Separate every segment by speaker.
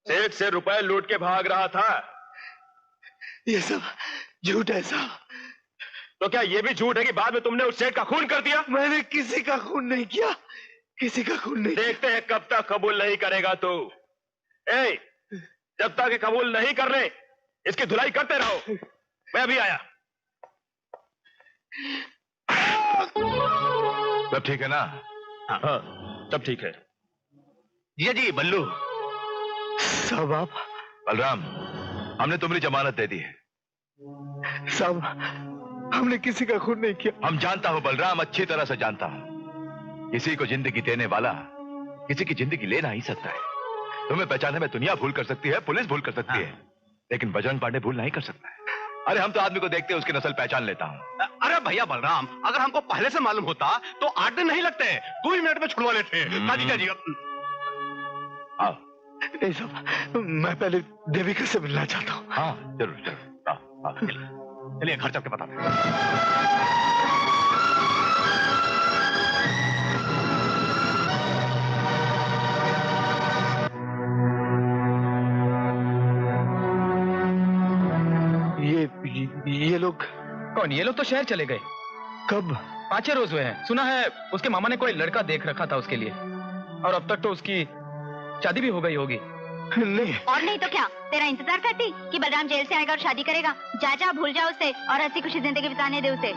Speaker 1: सेठ से रुपए लूट के भाग रहा था।
Speaker 2: ये सब झूठ है साहब।
Speaker 1: तो क्या ये भी झूठ है कि बाद में तुमने उस सेठ का खून कर दिया?
Speaker 2: मैंने किसी का खून नहीं किया, किसी का खून नहीं।
Speaker 1: देखते हैं कब तक कबूल नहीं करेगा तू। जब तक कबूल नहीं कर ले इसकी धुलाई करते रहो। मैं अभी आया।
Speaker 3: सब ठीक है ना?
Speaker 1: हाँ सब ठीक है।
Speaker 3: जी बल्लू
Speaker 2: साहब आप।
Speaker 3: बलराम, हमने तुम्हारी जमानत दे दी है।
Speaker 2: साहब हमने किसी का खून नहीं किया।
Speaker 3: हम जानता हूं बलराम, अच्छी तरह से जानता हूं। किसी को जिंदगी देने वाला किसी की जिंदगी ले नहीं सकता है। तुम्हें पहचानने में दुनिया भूल कर सकती है, पुलिस भूल कर सकती है, लेकिन बजरंग पांडे भूल नहीं कर सकता है। अरे हम तो आदमी को देखते उसकी नस्ल पहचान लेता हूं।
Speaker 4: अरे भैया बलराम, अगर हमको पहले से मालूम होता तो 8 दिन नहीं लगते, 2 ही मिनट में छुड़वा लेते। जी
Speaker 3: आओ।
Speaker 2: नहीं साहब, मैं पहले देविका से मिलना चाहता हूँ।
Speaker 3: हाँ जरूर जरूर।
Speaker 4: चलिए घर चल के बताते हैं।
Speaker 2: ये लोग
Speaker 5: कौन? ये लोग तो शहर चले गए।
Speaker 2: कब?
Speaker 5: 5 रोज हुए हैं। सुना है उसके मामा ने कोई लड़का देख रखा था उसके लिए, और अब तक तो उसकी शादी भी हो गई होगी।
Speaker 2: नहीं।
Speaker 6: और नहीं तो क्या, तेरा इंतजार करती कि बलराम जेल से आएगा और शादी करेगा। जा जा भूल जा उसे और हंसी खुशी जिंदगी बिताने दे उसे।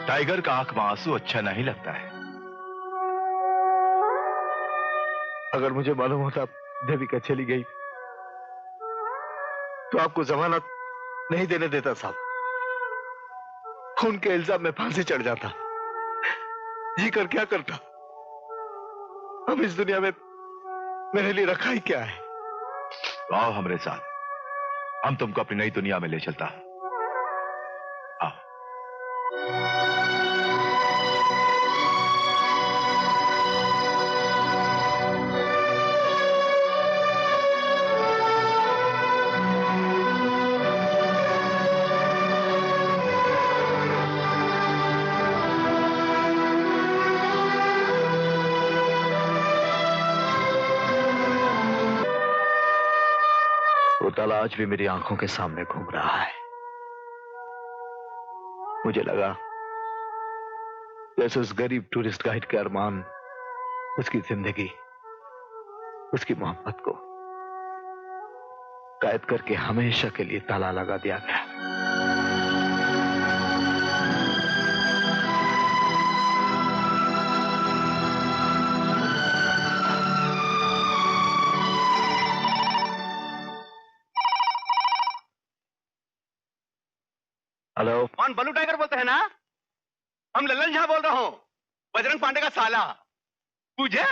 Speaker 3: टाइगर का आंख में आंसू अच्छा नहीं लगता है।
Speaker 2: अगर मुझे मालूम होता देविका चली गई तो आपको जमानत नहीं देने देता साहब। खून के इल्जाम में फांसी चढ़ जाता। जी कर क्या करता? अब इस दुनिया में मेरे लिए रखा ही क्या है?
Speaker 3: तो आओ हमारे साथ, हम तुमको अपनी नई दुनिया में ले चलता। आओ।
Speaker 2: ताला आज भी मेरी आंखों के सामने घूम रहा है। मुझे लगा जैसे उस गरीब टूरिस्ट गाइड के अरमान, उसकी जिंदगी, उसकी मोहब्बत को कैद करके हमेशा के लिए ताला लगा दिया गया। हेलो,
Speaker 4: कौन? बल्लू टाइगर बोलते हैं ना? हम लल्लन झा बोल रहा हूँ, बजरंग पांडे का साला। पूछे?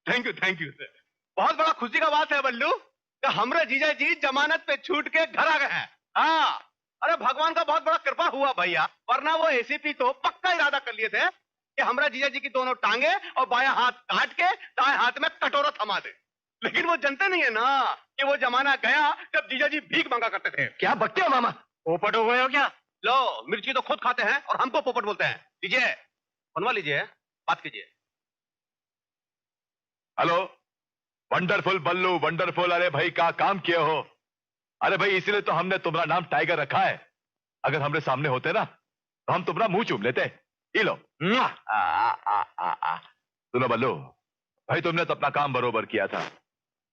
Speaker 4: Thank you sir. बहुत बड़ा खुशी का बात है बल्लू कि हमरे जीजा जी जमानत पे छूट के घर आ गए हैं। हाँ, अरे भगवान का बहुत बड़ा कृपा हुआ भैया, वरना वो एसीपी तो पक्का इरादा कर लिए थे कि हमरा जीजा जी की दोनों टांगे और बायां हाथ काट के दाएं हाथ में कटोरा थमा दे। लेकिन वो जानते नहीं है ना कि वो जमाना गया जब जीजा जी भीख मांगा करते थे।
Speaker 5: क्या बकते हो मामा?
Speaker 4: पोपट हो गए हो क्या? लो, मिर्ची तो खुद खाते हैं और हमको पोपट बोलते हैं। लीजिए, बनवा लीजिए, बात कीजिए।
Speaker 3: हेलो, वंडरफुल बल्लू, वंडरफुल। अरे भाई क्या काम किए हो? अरे भाई इसीलिए तो हमने तुम्हारा नाम टाइगर रखा है। अगर हमरे सामने होते ना तो हम तुम्हारा मुंह चूम लेते। ये लो। सुनो बल्लू भाई, तुमने तो अपना काम बरोबर किया था,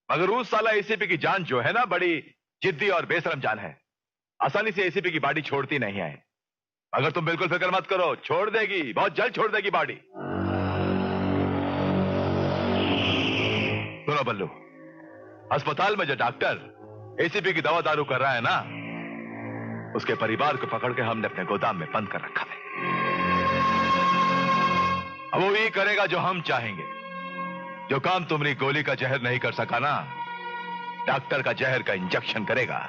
Speaker 3: मगर उस साला एसीपी की जान जो है ना, बड़ी जिद्दी और बेशरम जान है। आसानी से एसीपी की बॉडी छोड़ती नहीं है। अगर तुम बिल्कुल फिक्र मत करो, छोड़ देगी, बहुत जल्द छोड़ देगी बॉडी। सुनो बल्लू, अस्पताल में जो डॉक्टर एसीपी की दवा दारू कर रहा है ना, उसके परिवार को पकड़ के हमने अपने गोदाम में बंद कर रखा है। अब वो ये करेगा जो हम चाहेंगे। जो काम तुम्हारी गोली का जहर नहीं कर सका ना, डॉक्टर का जहर का इंजेक्शन करेगा।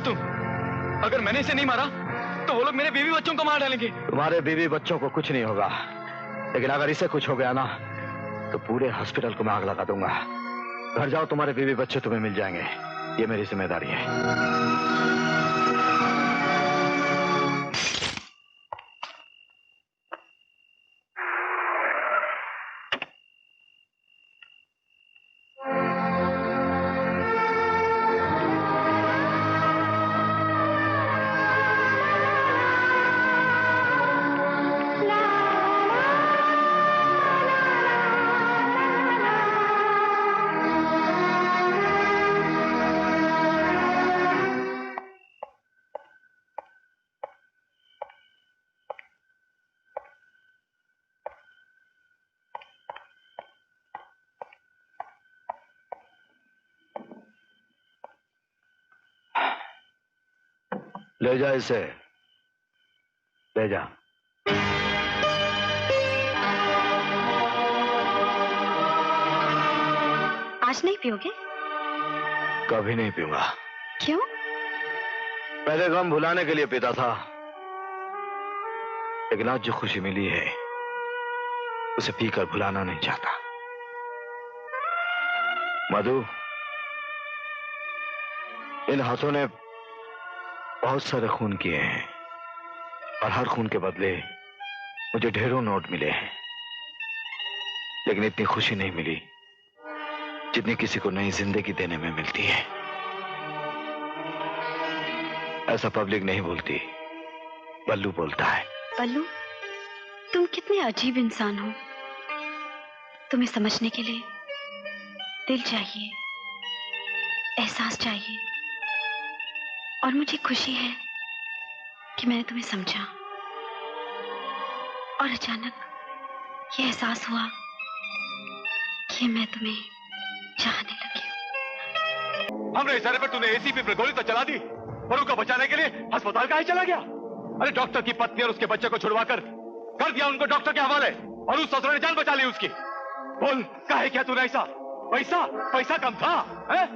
Speaker 5: तुम? अगर मैंने इसे नहीं मारा तो वो लोग मेरे बीवी बच्चों को मार डालेंगे।
Speaker 2: तुम्हारे बीवी बच्चों को कुछ नहीं होगा, लेकिन अगर इसे कुछ हो गया ना तो पूरे हॉस्पिटल को मैं आग लगा दूंगा। घर जाओ, तुम्हारे बीवी बच्चे तुम्हें मिल जाएंगे। ये मेरी जिम्मेदारी है। ले जा इसे, ले जा।
Speaker 6: आज नहीं पियोगे?
Speaker 2: कभी नहीं पीऊंगा।
Speaker 6: क्यों?
Speaker 2: पहले गम भुलाने के लिए पीता था, लेकिन आज जो खुशी मिली है उसे पीकर भुलाना नहीं चाहता। मधु, इन हाथों ने बहुत सारे खून किए हैं और हर खून के बदले मुझे ढेरों नोट मिले हैं, लेकिन इतनी खुशी नहीं मिली जितनी किसी को नई जिंदगी देने में मिलती है। ऐसा पब्लिक नहीं बोलती, बल्लू बोलता है।
Speaker 6: बल्लू, तुम कितने अजीब इंसान हो। तुम्हें समझने के लिए दिल चाहिए, एहसास चाहिए, और मुझे खुशी है कि मैंने तुम्हें समझा और अचानक ये एहसास हुआ कि मैं तुम्हें चाहने लगी।
Speaker 3: हमने इशारे पर तूने एसीपी पर गोली तो चला दी, और उनको बचाने के लिए अस्पताल काहे चला गया? अरे डॉक्टर की पत्नी और उसके बच्चे को छुड़वाकर कर दिया उनको डॉक्टर के हवाले, और उस ससुर ने जान बचा ली उसकी। बोल, काहे क्या तूने ऐसा? पैसा पैसा कम था है?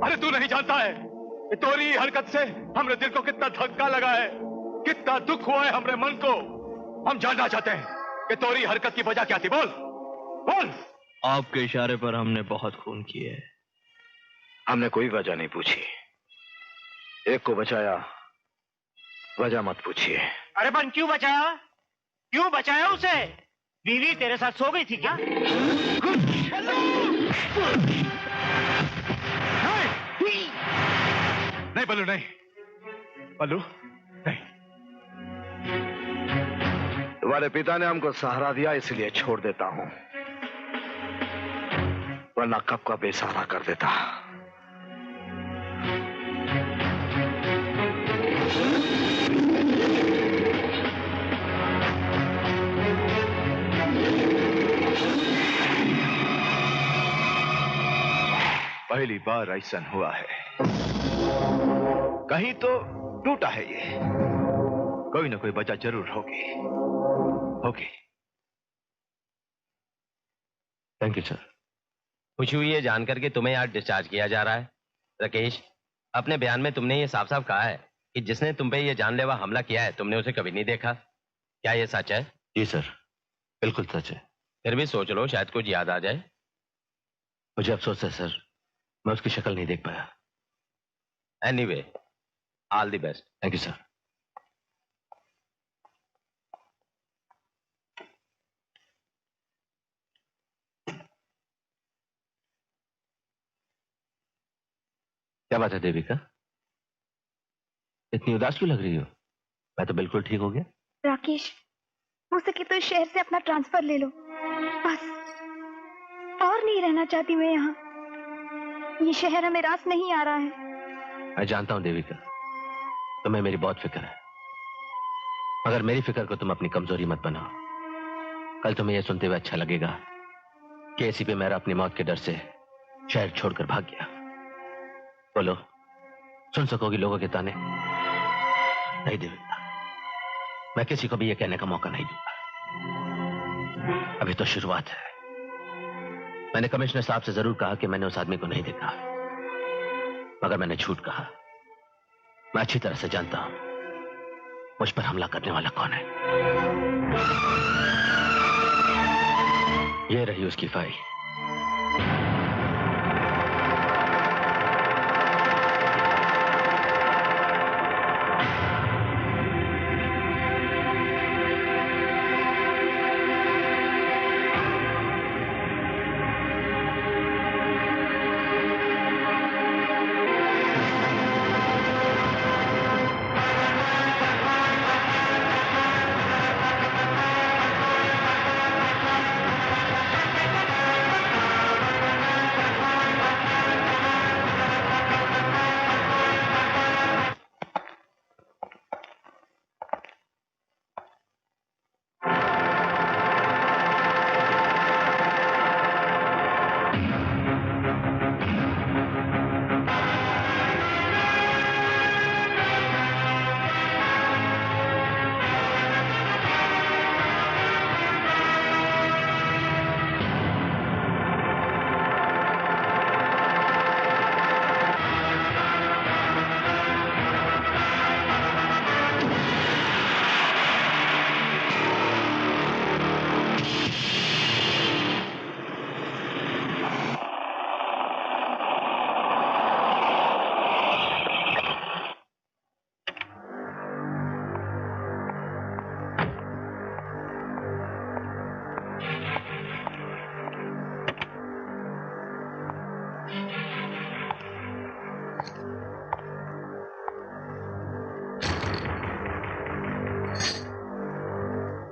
Speaker 3: अरे तू नहीं जानता है कि तोरी हरकत से हमरे दिल को कितना धक्का लगा है, कितना दुख हुआ है हमरे मन को। हम जानना चाहते हैं कि तोरी हरकत की वजह क्या थी। बोल बोल।
Speaker 5: आपके इशारे पर हमने बहुत खून किए हैं।
Speaker 2: हमने कोई वजह नहीं पूछी, एक को बचाया, वजह मत पूछिए।
Speaker 7: अरे बन क्यों बचाया? क्यों बचाया उसे? बीवी तेरे साथ सो गई थी क्या?
Speaker 3: नहीं बल्लू, नहीं बल्लू, नहीं।
Speaker 2: तुम्हारे पिता ने हमको सहारा दिया, इसलिए छोड़ देता हूं, वरना कब का बेसहारा कर देता।
Speaker 3: पहली बार ऐसा हुआ है, कहीं तो टूटा है ये। कोई ना कोई वजह जरूर होगी। Okay,
Speaker 8: thank you sir. खुशी हुई है जानकर के तुम्हें आज डिस्चार्ज किया जा रहा है। राकेश, अपने बयान में तुमने ये साफ साफ कहा है कि जिसने तुम पे ये जानलेवा हमला किया है तुमने उसे कभी नहीं देखा। क्या ये सच है?
Speaker 9: जी सर, बिल्कुल सच है।
Speaker 8: फिर भी सोच लो, शायद कुछ याद आ जाए।
Speaker 9: मुझे अफसोस है सर, मैं उसकी शक्ल नहीं देख पाया।
Speaker 8: Anyway, all the best.
Speaker 9: Thank you sir. क्या बात है देविका, इतनी उदास क्यों लग रही हो? मैं तो बिल्कुल ठीक हो गया।
Speaker 6: राकेश, हो सके तो इस शहर से अपना ट्रांसफर ले लो, बस। और नहीं रहना चाहती मैं यहाँ। ये शहर हमें रास नहीं आ रहा है।
Speaker 9: मैं जानता हूँ देविका, तुम्हें मेरी बहुत फिक्र है, मगर मेरी फिक्र को तुम अपनी कमजोरी मत बनाओ। कल तुम्हें यह सुनते हुए अच्छा लगेगा कि एसीपी मेरा अपनी मौत के डर से शहर छोड़कर भाग गया। बोलो, सुन सकोगी लोगों के ताने? नहीं देविका, मैं किसी को भी यह कहने का मौका नहीं दूंगा। अभी तो शुरुआत है। मैंने कमिश्नर साहब से जरूर कहा कि मैंने उस आदमी को नहीं देखा, मगर मैंने झूठ कहा। मैं अच्छी तरह से जानता हूं मुझ पर हमला करने वाला कौन है। ये रही उसकी फाइल।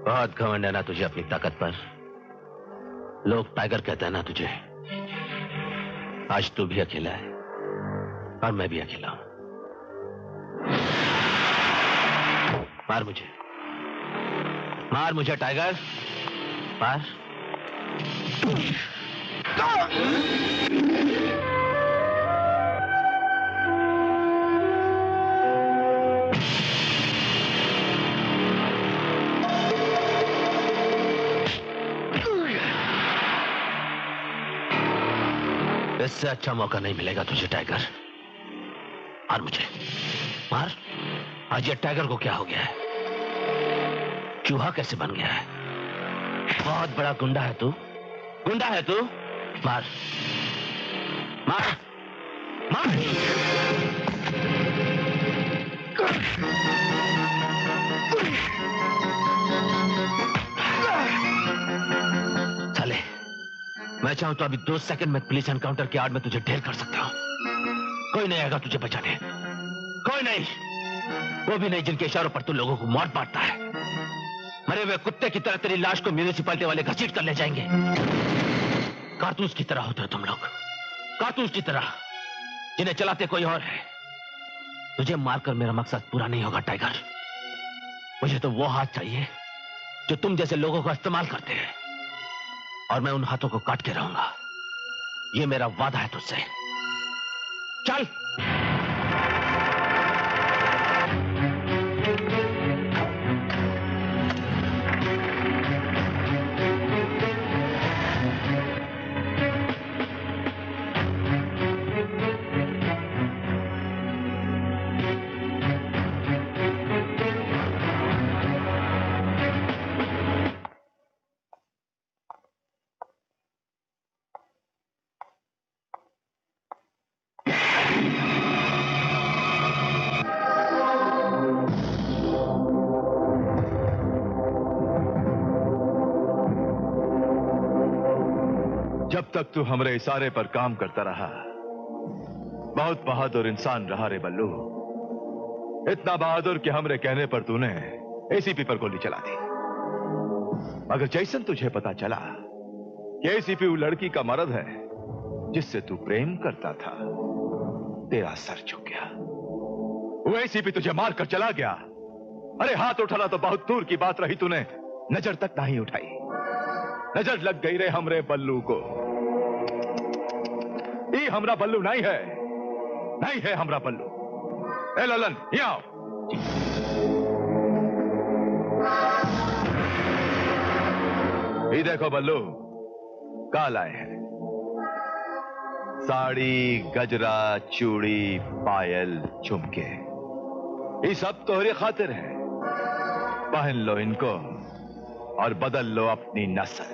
Speaker 9: बहुत घमंड है ना तुझे अपनी ताकत पर। लोग टाइगर कहते हैं ना तुझे। आज तू भी अकेला है और मैं भी अकेला हूं। मार मुझे टाइगर, मार। इससे अच्छा मौका नहीं मिलेगा तुझे टाइगर। मार मुझे, मार। आज ये टाइगर को क्या हो गया है? चूहा कैसे बन गया है? बहुत बड़ा गुंडा है तू, गुंडा है तू। मार मार मार। चले, मैं चाहूं तो अभी 2 सेकंड में पुलिस एनकाउंटर की आड़ में तुझे ढेर कर सकता हूं। कोई नहीं आएगा तुझे बचाने, कोई नहीं। वो भी नहीं जिनके इशारों पर तू लोगों को मौत बांटता है। मरे हुए कुत्ते की तरह तेरी लाश को म्यूनिसिपैलिटी वाले घसीट कर ले जाएंगे। कारतूस की तरह होते हो तुम लोग, कारतूस की तरह, जिन्हें चलाते कोई और है। तुझे मारकर मेरा मकसद पूरा नहीं होगा टाइगर। मुझे तो वो हाथ चाहिए जो तुम जैसे लोगों का इस्तेमाल करते हैं, और मैं उन हाथों को काट के रहूंगा। ये मेरा वादा है तुझसे। चल।
Speaker 3: जब तक तू हमरे इशारे पर काम करता रहा, बहुत बहादुर इंसान रहा रे बल्लू। इतना बहादुर कि हमरे कहने पर तूने एसीपी पर गोली चला दी। मगर जैसन तुझे पता चला कि एसीपी वो लड़की का मर्द है जिससे तू प्रेम करता था, तेरा सर झुक गया। वो एसीपी तुझे मारकर चला गया। अरे हाथ उठाना तो बहुत दूर की बात रही, तूने नजर तक नहीं उठाई। नजर लग गई रे हमरे बल्लू को। ये हमरा बल्लू नहीं है, नहीं है हमरा बल्लू। ए ललन, यहाँ आओ। ये देखो बल्लू, काल आए हैं। साड़ी, गजरा, चूड़ी, पायल, झुमके, ये सब तोहरी खातिर है। पहन लो इनको और बदल लो अपनी नस्ल।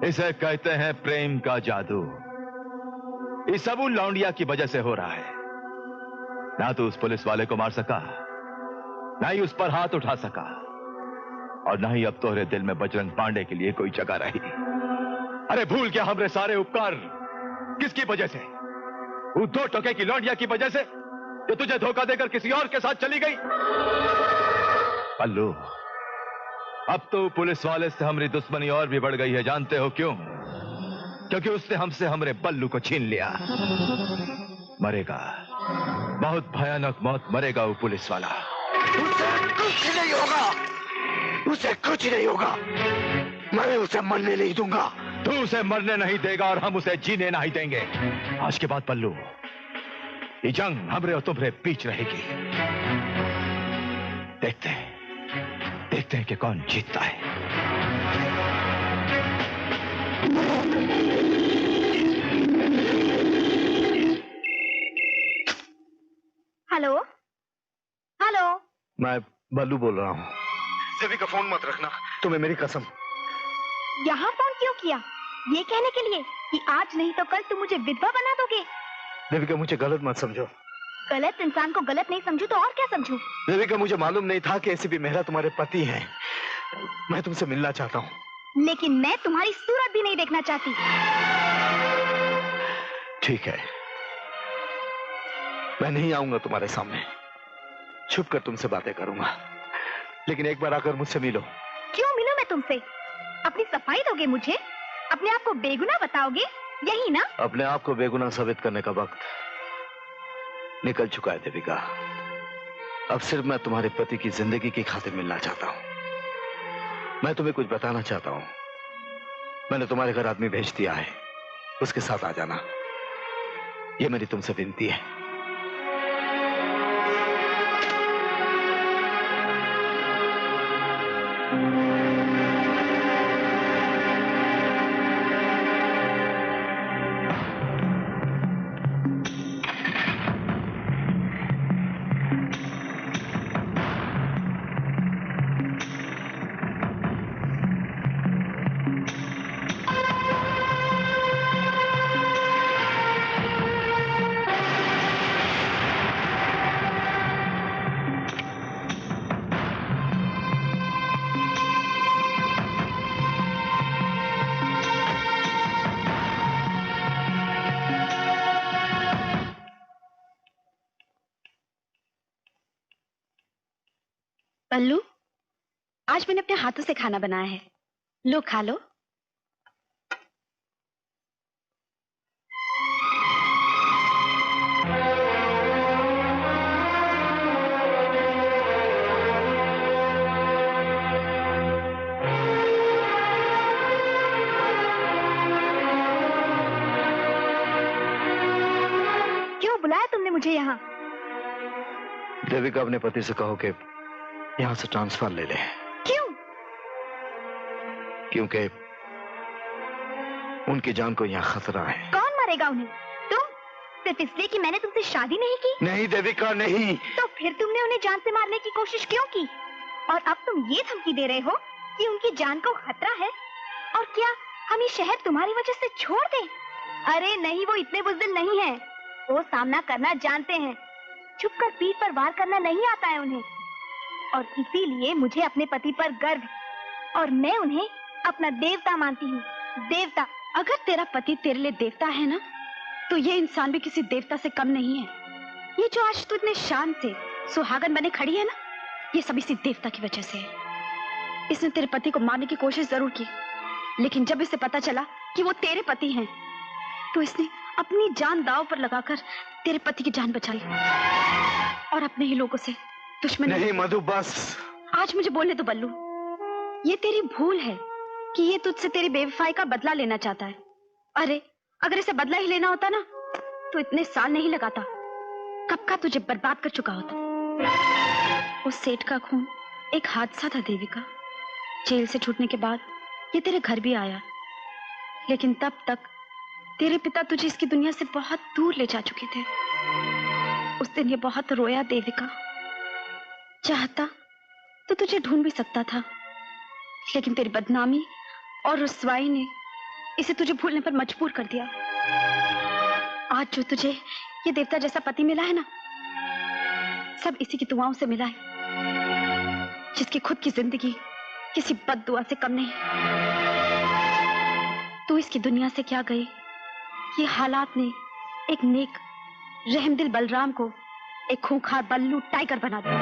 Speaker 3: इसे कहते हैं प्रेम का जादू। इस सब उन लौंडिया की वजह से हो रहा है। ना तो उस पुलिस वाले को मार सका, ना ही उस पर हाथ उठा सका, और ना ही अब तोहरे दिल में बजरंग पांडे के लिए कोई जगह रही। अरे भूल गया हमरे सारे उपकार किसकी वजह से? वो 2 टोके की लौंडिया की वजह से, जो तुझे धोखा देकर किसी और के साथ चली गई। पल्लू, अब तो पुलिस वाले से हमारी दुश्मनी और भी बढ़ गई है। जानते हो क्यों? क्योंकि उसने हमसे हमरे बल्लू को छीन लिया। मरेगा, बहुत भयानक मौत मरेगा वो पुलिस वाला।
Speaker 2: उसे कुछ नहीं होगा, उसे कुछ नहीं होगा। मैं उसे मरने नहीं दूंगा।
Speaker 3: तू उसे मरने नहीं देगा और हम उसे जीने नहीं देंगे। आज के बाद पल्लू, ये जंग हमरे और तुम्हारे बीच रहेगी। देखते हैं कि कौन जीतता है।
Speaker 6: हेलो हेलो,
Speaker 2: मैं बल्लू बोल रहा हूँ। देवी का फोन मत रखना, तुम्हें मेरी कसम।
Speaker 6: यहाँ फोन क्यों किया? ये कहने के लिए कि आज नहीं तो कल तुम मुझे विधवा बना दोगे।
Speaker 2: देविका, मुझे गलत मत समझो।
Speaker 6: गलत इंसान को गलत नहीं समझू तो और क्या समझू?
Speaker 2: देविका, मुझे मालूम नहीं था कि एसीपी मेहरा तुम्हारे पति हैं। मैं तुमसे मिलना चाहता हूँ।
Speaker 6: लेकिन मैं तुम्हारी सूरत भी नहीं देखना चाहती।
Speaker 2: ठीक है, मैं नहीं आऊंगा तुम्हारे सामने। छुप कर तुमसे बातें करूंगा, लेकिन एक बार आकर मुझसे मिलो।
Speaker 6: क्यों मिलूं मैं तुमसे? अपनी सफाई दोगे मुझे? अपने आप को बेगुनाह बताओगे, यही ना?
Speaker 2: अपने आप को बेगुनाह साबित करने का वक्त निकल चुका है देविका। अब सिर्फ मैं तुम्हारे पति की जिंदगी की खातिर मिलना चाहता हूं। मैं तुम्हें कुछ बताना चाहता हूं। मैंने तुम्हारे घर आदमी भेज दिया है, उसके साथ आ जाना। यह मेरी तुमसे विनती है।
Speaker 6: पल्लू, आज मैंने अपने हाथों से खाना बनाया है, लो खा लो। क्यों बुलाया तुमने मुझे यहाँ?
Speaker 2: देविका, अपने पति से कहो कि यहां से ट्रांसफर ले ले।
Speaker 6: क्यों?
Speaker 2: क्योंकि उनकी जान को यहाँ खतरा है।
Speaker 6: कौन मारेगा उन्हें? तुम? सिर्फ इसलिए कि मैंने तुमसे शादी नहीं की?
Speaker 2: नहीं देविका, नहीं।
Speaker 6: तो फिर तुमने उन्हें जान से मारने की कोशिश क्यों की? और अब तुम ये धमकी दे रहे हो कि उनकी जान को खतरा है? और क्या हम ये शहर तुम्हारी वजह से छोड़ दें? अरे नहीं, वो इतने बुज़दिल नहीं है। वो सामना करना जानते हैं। छुपकर पीठ पर वार करना नहीं आता है उन्हें। और इसीलिए मुझे अपने पति पर गर्व है और मैं उन्हें अपना देवता मानती हूँ। देवता। अगर तेरा पति तेरे लिए देवता है ना, तो ये इंसान भी किसी देवता से कम नहीं है। ये जो आज तू इतने शान से सुहागन बने खड़ी है ना, ये सब इसी देवता की वजह से है। इसने तेरे पति को मारने की कोशिश जरूर की, लेकिन जब इसे पता चला कि वो तेरे पति हैं, तो इसने अपनी जान दांव पर लगाकर तेरे पति की जान बचा ली और अपने ही लोगों से दुश्मनी।
Speaker 2: नहीं मधु, बस।
Speaker 6: आज मुझे बोलने दो बल्लू। ये तेरी भूल है कि ये तुझसे तेरी बेवफाई का बदला लेना चाहता है। अरे अगर इसे बदला ही लेना होता ना तो इतने साल नहीं लगाता, कब का तुझे बर्बाद कर चुका होता। उस सेठ का खून एक हादसा था देविका। जेल से छूटने के बाद ये तेरे घर भी आया, लेकिन तब तक तेरे पिता तुझे इसकी दुनिया से बहुत दूर ले जा चुके थे। उस दिन ये बहुत रोया देविका। चाहता तो तुझे ढूंढ भी सकता था, लेकिन तेरी बदनामी और रुसवाई ने इसे तुझे भूलने पर मजबूर कर दिया। आज जो तुझे ये देवता जैसा पति मिला है ना, सब इसी की दुआओं से मिला है, जिसकी खुद की जिंदगी किसी बद्दुआ से कम नहीं। तू इसकी दुनिया से क्या गई, ये हालात ने एक नेक रहमदिल बलराम को एक खूंखार बल्लू टाइगर बना दिया।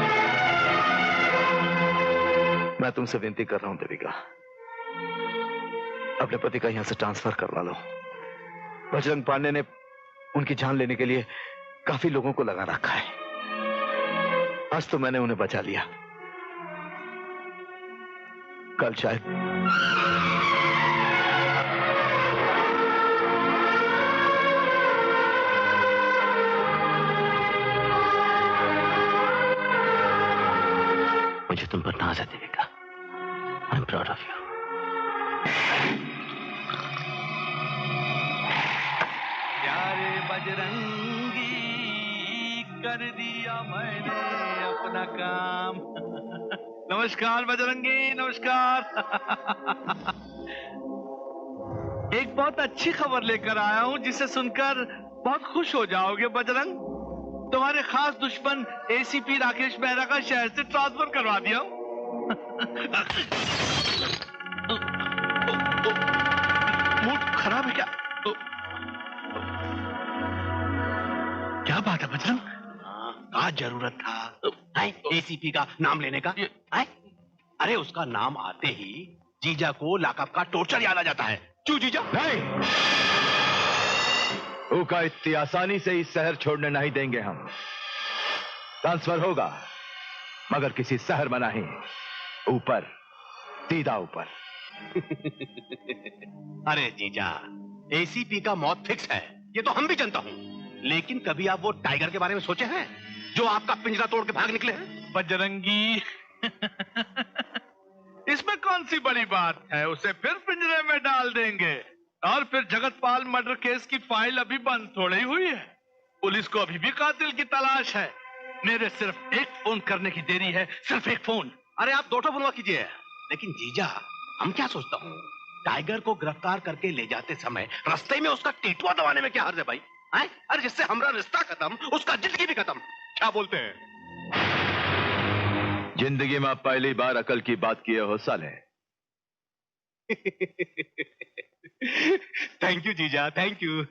Speaker 2: मैं तुमसे विनती कर रहा हूं देविका, अपने पति का यहां से ट्रांसफर करवा लो। बजरंग पांडे ने उनकी जान लेने के लिए काफी लोगों को लगा रखा है। आज तो मैंने उन्हें बचा लिया, कल शायद
Speaker 9: मुझे तुम पर नाज है Devika. I am proud of you.
Speaker 3: प्यारे बजरंगी कर दिया मैंने अपना काम। नमस्कार बजरंगी, नमस्कार। एक बहुत अच्छी खबर लेकर आया हूं जिसे सुनकर बहुत खुश हो जाओगे बजरंग। तुम्हारे खास दुश्मन एसीपी राकेश मेहरा का शहर से ट्रांसफर करवा दिया। मूड खराब है क्या?
Speaker 4: क्या बात है बजरंग? क्या जरूरत था एसीपी का नाम लेने का? अरे उसका नाम आते ही जीजा को लाकअप का टॉर्चर याद आ जाता है। क्यों जीजा?
Speaker 3: नहीं, का इतनी आसानी से इस शहर छोड़ने नहीं देंगे हम। ट्रांसफर होगा मगर किसी शहर में नहीं, ऊपर, सीधा ऊपर।
Speaker 4: अरे जीजा, एसीपी का मौत फिक्स है, ये तो हम भी जानता हूं, लेकिन कभी आप वो टाइगर के बारे में सोचे हैं जो आपका पिंजरा तोड़ के भाग निकले हैं?
Speaker 3: बजरंगी इसमें कौन सी बड़ी बात है? उसे फिर पिंजरे में डाल देंगे। और फिर जगतपाल मर्डर केस की फाइल अभी बंद थोड़ी हुई है। पुलिस को अभी भी कातिल की तलाश है। मेरे सिर्फ एक फोन करने की देरी है, सिर्फ एक फोन।
Speaker 4: अरे आप दो बनवा कीजिए। लेकिन जीजा, हम क्या सोचता हूँ, टाइगर को गिरफ्तार करके ले जाते समय रास्ते में उसका टेटुआ दबाने में क्या हर्ज है भाई? अरे जिससे हमारा रिश्ता खत्म, उसका जिंदगी भी खत्म। क्या बोलते हैं?
Speaker 3: जिंदगी में आप पहली बार अकल की बात किए हो साले।
Speaker 4: थैंक यू जीजा, थैंक यू।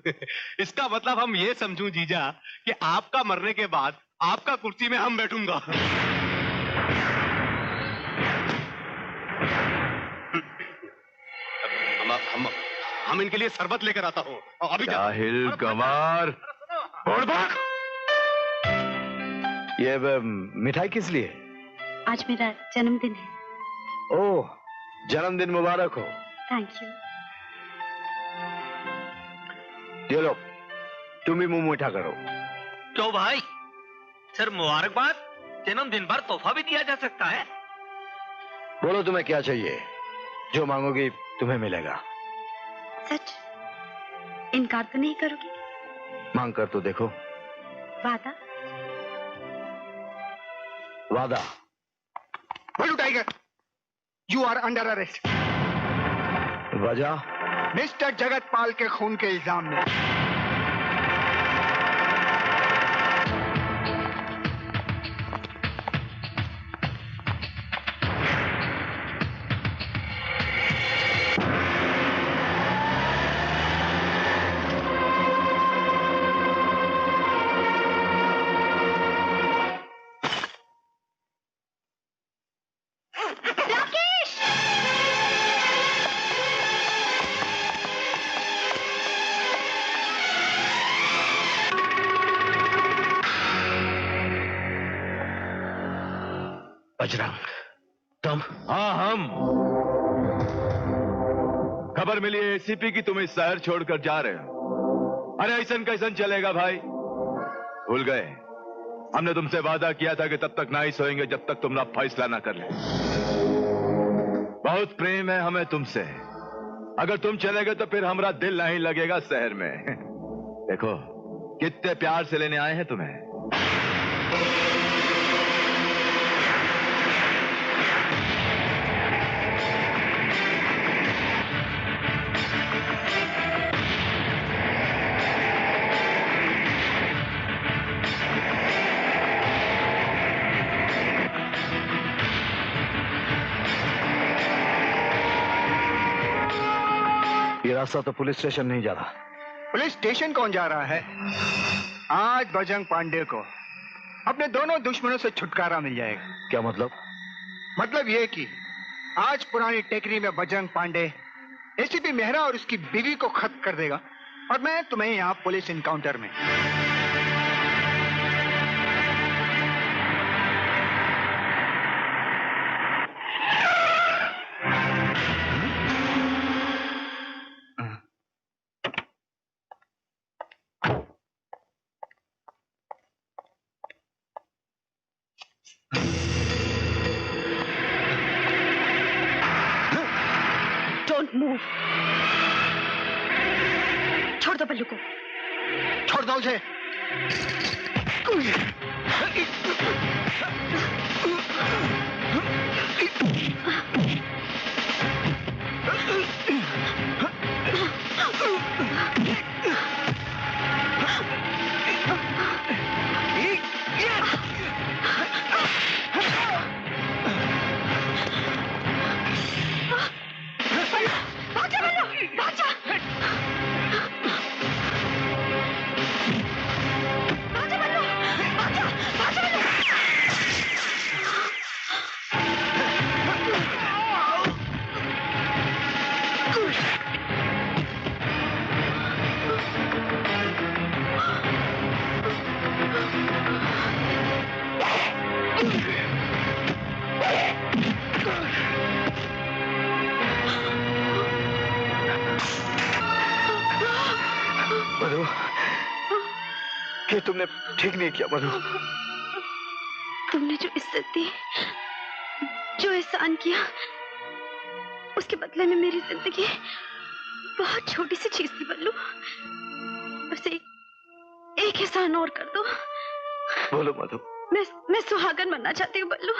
Speaker 4: इसका मतलब हम ये समझूं जीजा कि आपका मरने के बाद आपका कुर्सी में हम बैठूंगा। हम इनके लिए शरबत लेकर आता हूँ। अभी
Speaker 3: जाहिल गंवार,
Speaker 2: और भाग। ये मिठाई किस लिए?
Speaker 6: आज मेरा जन्मदिन है।
Speaker 2: ओह, जन्मदिन मुबारक हो।
Speaker 6: Thank you.
Speaker 2: ये लो, तुम भी मुंह मीठा करो।
Speaker 7: क्यों भाई, सर मुबारकबाद, जन्मदिन पर तोहफा भी दिया जा सकता है।
Speaker 2: बोलो तुम्हें क्या चाहिए, जो मांगोगी तुम्हें मिलेगा।
Speaker 6: सच? इनकार तो नहीं करोगे?
Speaker 2: मांग कर तो देखो।
Speaker 6: वादा?
Speaker 2: वादा।
Speaker 10: Ballu tiger, you are under arrest.
Speaker 2: वजह?
Speaker 10: मिस्टर जगतपाल के खून के इल्जाम में।
Speaker 9: बजरंग, तुम?
Speaker 3: हाँ, हम। खबर मिली है एसीपी की तुम इस शहर छोड़कर जा रहे हो। अरे ऐसन कैसन चलेगा भाई? भूल गए हमने तुमसे वादा किया था कि तब तक ना ही सोएंगे जब तक तुम फैसला ना कर ले। बहुत प्रेम है हमें तुमसे। अगर तुम चले गए तो फिर हमारा दिल नहीं लगेगा शहर में। देखो कितने प्यार से लेने आए हैं तुम्हें।
Speaker 2: ये रास्ता तो पुलिस स्टेशन नहीं जा रहा।
Speaker 10: पुलिस स्टेशन कौन जा रहा है? आज बजरंग पांडे को अपने दोनों दुश्मनों से छुटकारा मिल जाएगा।
Speaker 2: क्या मतलब?
Speaker 10: मतलब ये कि आज पुरानी टेकरी में बजरंग पांडे एसीपी मेहरा और उसकी बीवी को खत्म कर देगा और मैं तुम्हें यहाँ पुलिस इनकाउंटर में।
Speaker 6: Don't move. छोड़ दो बल्लू को।
Speaker 10: छोड़ दो उसे।
Speaker 2: मधु, ये तुमने ठीक नहीं किया मधु।
Speaker 6: तुमने जो इज्जत दी, जो एहसान किया, उसके बदले में मेरी जिंदगी बहुत छोटी सी चीज थी बल्लू। बस एक एहसान और कर दो।
Speaker 2: बोलो मधु।
Speaker 6: मैं सुहागन बनना चाहती हूँ बल्लू।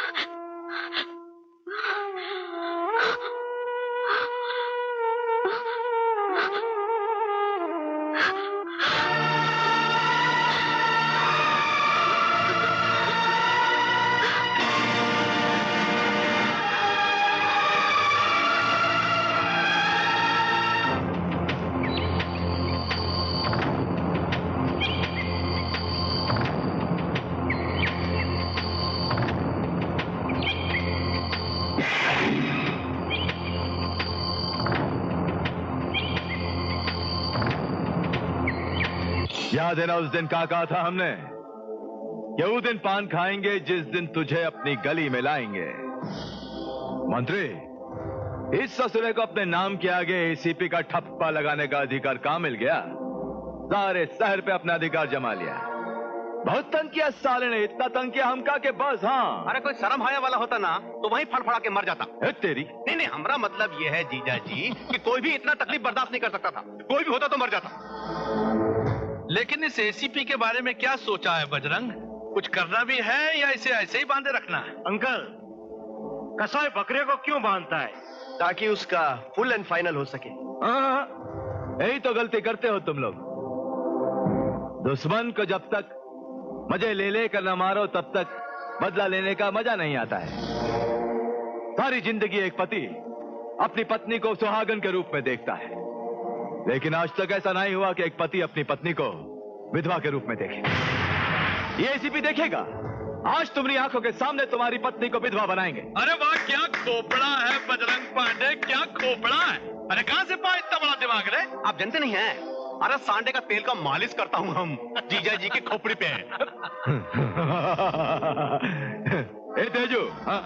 Speaker 3: याद है ना उस दिन क्या कहा था हमने? कि वो दिन पान खाएंगे जिस दिन तुझे अपनी गली में लाएंगे। मंत्री, इस ससुरे को अपने नाम के आगे एसीपी का ठप्पा लगाने का अधिकार कहां मिल गया? सारे शहर पे अपना अधिकार जमा लिया। बहुत तंग किया साले ने, इतना तंग किया हमका के बस। हाँ,
Speaker 4: अरे कोई शर्म हाया वाला होता ना तो वहीं फड़फड़ा के मर जाता।
Speaker 3: है तेरी।
Speaker 4: नहीं, हमारा मतलब यह है जीजा जी कि कोई भी इतना तकलीफ बर्दाश्त नहीं कर सकता था। कोई भी होता तो मर जाता।
Speaker 11: लेकिन इस एसीपी के बारे में क्या सोचा है बजरंग? कुछ करना भी है या इसे ऐसे ही बांधे रखना है?
Speaker 7: अंकल, कसाई बकरे को क्यों बांधता है?
Speaker 5: ताकि उसका फुल एंड फाइनल हो सके।
Speaker 3: हाँ, यही तो गलती करते हो तुम लोग। दुश्मन को जब तक मजे ले कर न मारो तब तक बदला लेने का मजा नहीं आता है। सारी जिंदगी एक पति अपनी पत्नी को सुहागन के रूप में देखता है, लेकिन आज तक ऐसा नहीं हुआ कि एक पति अपनी पत्नी को विधवा के रूप में देखे। ये एसीपी देखेगा। आज तुम्हारी आंखों के सामने तुम्हारी पत्नी को विधवा बनाएंगे।
Speaker 11: अरे वाह, क्या खोपड़ा है बजरंग पांडे, क्या खोपड़ा है। अरे कहां से पाया इतना बड़ा दिमाग रे?
Speaker 4: आप जानते नहीं हैं, अरे सांडे का तेल का मालिश करता हूं हम जीजा जी की खोपड़ी पे।
Speaker 3: ए तेजू, हाँ।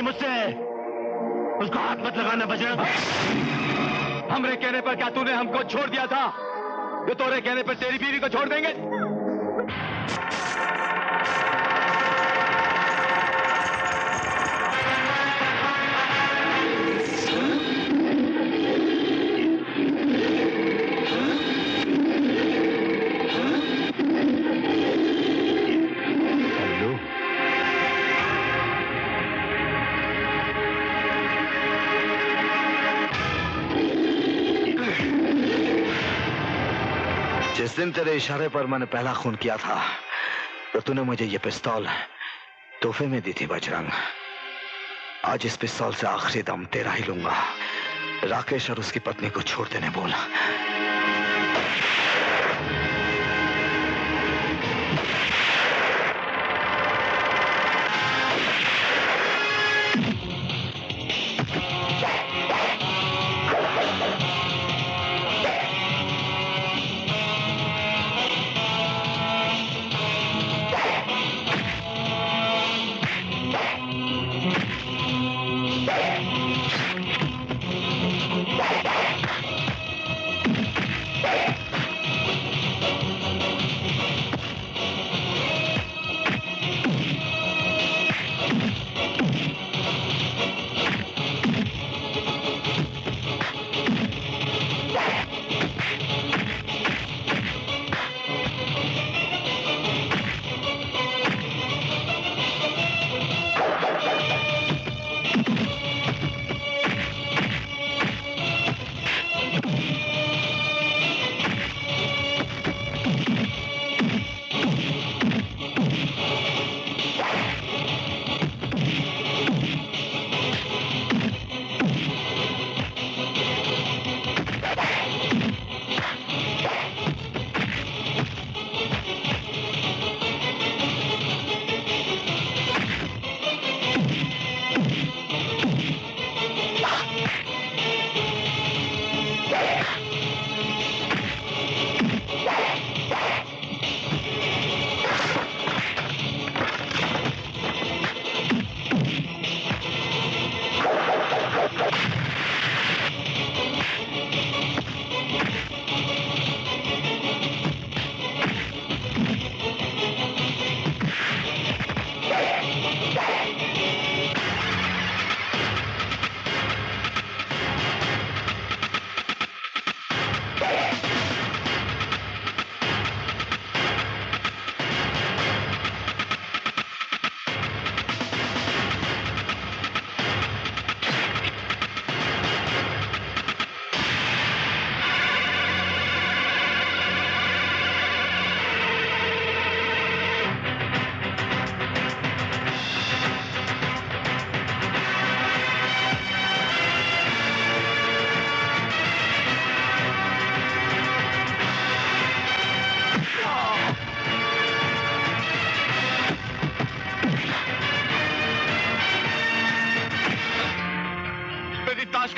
Speaker 8: नहीं मुझसे। उसको हाथ मत लगाना बजरंग।
Speaker 3: हमरे कहने पर क्या तूने हमको छोड़ दिया था? जो तोरे कहने पर तेरी बीवी को छोड़ देंगे?
Speaker 2: जिस दिन तेरे इशारे पर मैंने पहला खून किया था तो तूने मुझे ये पिस्तौल तोहफे में दी थी बजरंग। आज इस पिस्तौल से आखिरी दम तेरा ही लूंगा। राकेश और उसकी पत्नी को छोड़ देने बोल।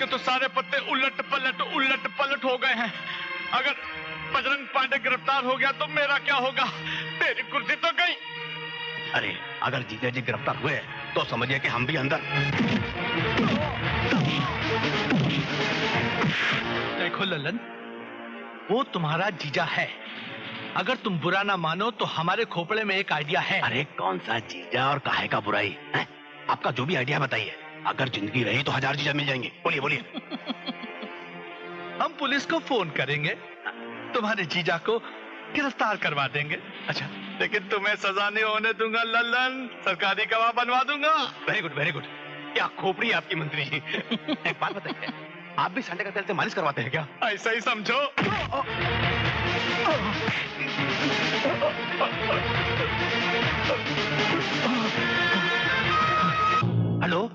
Speaker 11: तो सारे पत्ते उलट पलट हो गए हैं। अगर बजरंग पांडे गिरफ्तार हो गया तो मेरा क्या होगा? मेरी कुर्सी तो गई।
Speaker 4: अरे अगर जीजा जी गिरफ्तार हुए तो समझिए कि हम भी अंदर।
Speaker 11: देखो ललन, वो तुम्हारा जीजा है। अगर तुम बुरा ना मानो तो हमारे खोपड़े में एक आइडिया है।
Speaker 4: अरे कौन सा जीजा और काहे का बुराई है? आपका जो भी आइडिया बताइए। अगर जिंदगी रही तो 1000 जीजा मिल जाएंगे। बोलिए बोलिए।
Speaker 11: हम पुलिस को फोन करेंगे, तुम्हारे जीजा को गिरफ्तार करवा देंगे। अच्छा, लेकिन तुम्हें सजा नहीं होने दूंगा ललन। सरकारी गवाह बनवा दूंगा।
Speaker 4: Very good very good. क्या खोपड़ी है आपकी मंत्री जी। एक बात बताइए, आप भी संडे का तेल से मालिश करवाते हैं क्या?
Speaker 11: ऐसा ही समझो।
Speaker 4: हेलो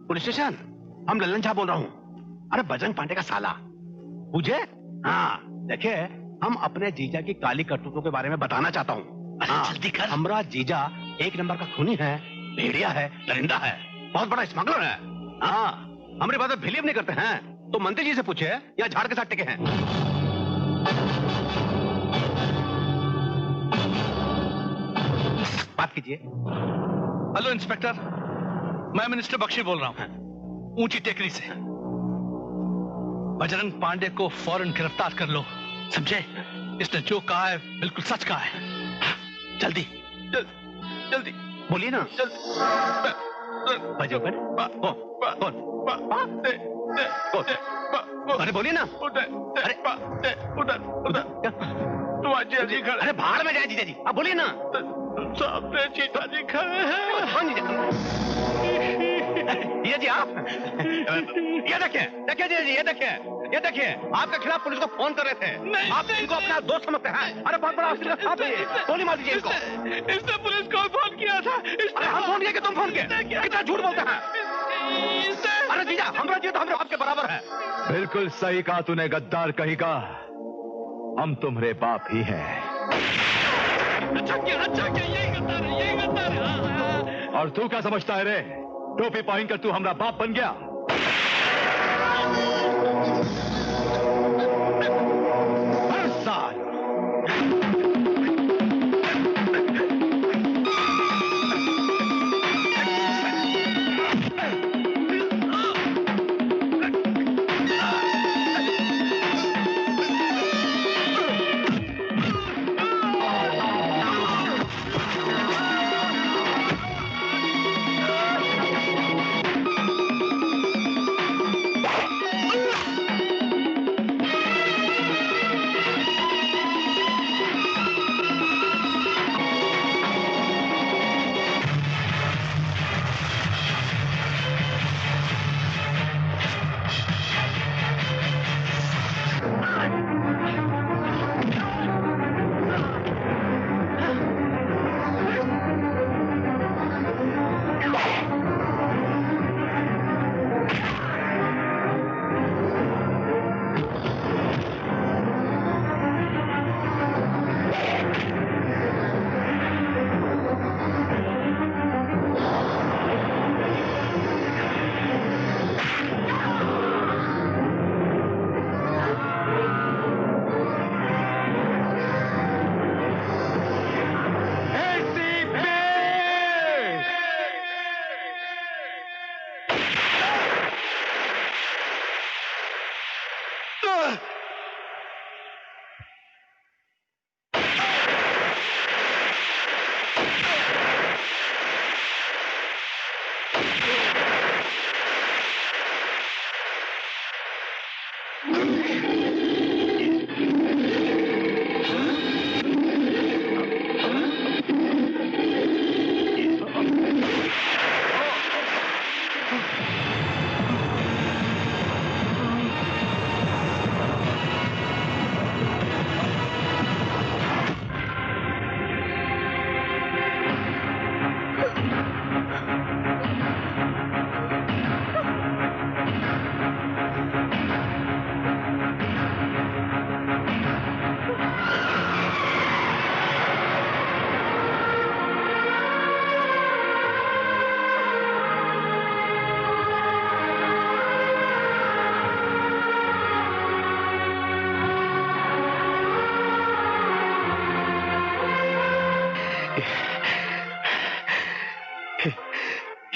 Speaker 4: पुलिस स्टेशन, हम ललन झा बोल रहा हूँ। अरे बजरंग पांडे का साला मुझे, हाँ देखिए, हम अपने जीजा की काली करतूतों के बारे में बताना चाहता हूँ। जल्दी कर। हमारा जीजा एक नंबर का खूनी है, भेड़िया है, दरिंदा है, बहुत बड़ा स्मगलर है। हाँ, हमारी बात बिलीव नहीं करते हैं तो मंत्री जी से पूछे या झाड़ के साथ टिके हैं। बात कीजिए।
Speaker 11: हेलो इंस्पेक्टर, मैं मिनिस्टर बख्शी बोल रहा हूं, ऊंची टेकरी से। बजरंग पांडे को फौरन गिरफ्तार कर लो, समझे? इसने जो कहा है बिल्कुल सच कहा है। जल्दी जल्दी
Speaker 4: बोलिए ना। अरे बोलिए ना। अरे बाहर में जाए जीजा जी, आप बोलिए ना।
Speaker 11: सामने जीजा जी खड़े हैं।
Speaker 4: जीजा जी आप ये देखिए जीजा जी, ये देखिए आपके खिलाफ पुलिस को फोन कर रहे थे। आप इनको अपना दोस्त समझते हैं। अरे बहुत बड़ा हॉस्पिटल का साथ है, गोली मार दीजिए इनको।
Speaker 11: इसने पुलिस को फोन किया था।
Speaker 4: अरे हम फोन किया कि तुम फोन किए? कितना झूठ बोलते हैं। अरे जीजा हमरा जी तो हम आपके बराबर है।
Speaker 3: बिल्कुल सही कहा तूने गद्दार कहीं का। हम तुम्हारे बाप ही हैं।
Speaker 11: अच्छा क्या यही गद्दार है, यही गद्दार है।
Speaker 3: और तू क्या समझता है रे? टोपी पहन कर तू हमारा बाप बन गया? हर साल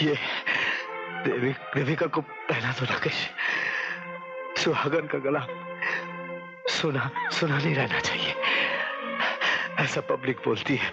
Speaker 2: ये देविका को पहना दो राकेश। सुहागन का गला सुना नहीं रहना चाहिए, ऐसा पब्लिक बोलती है।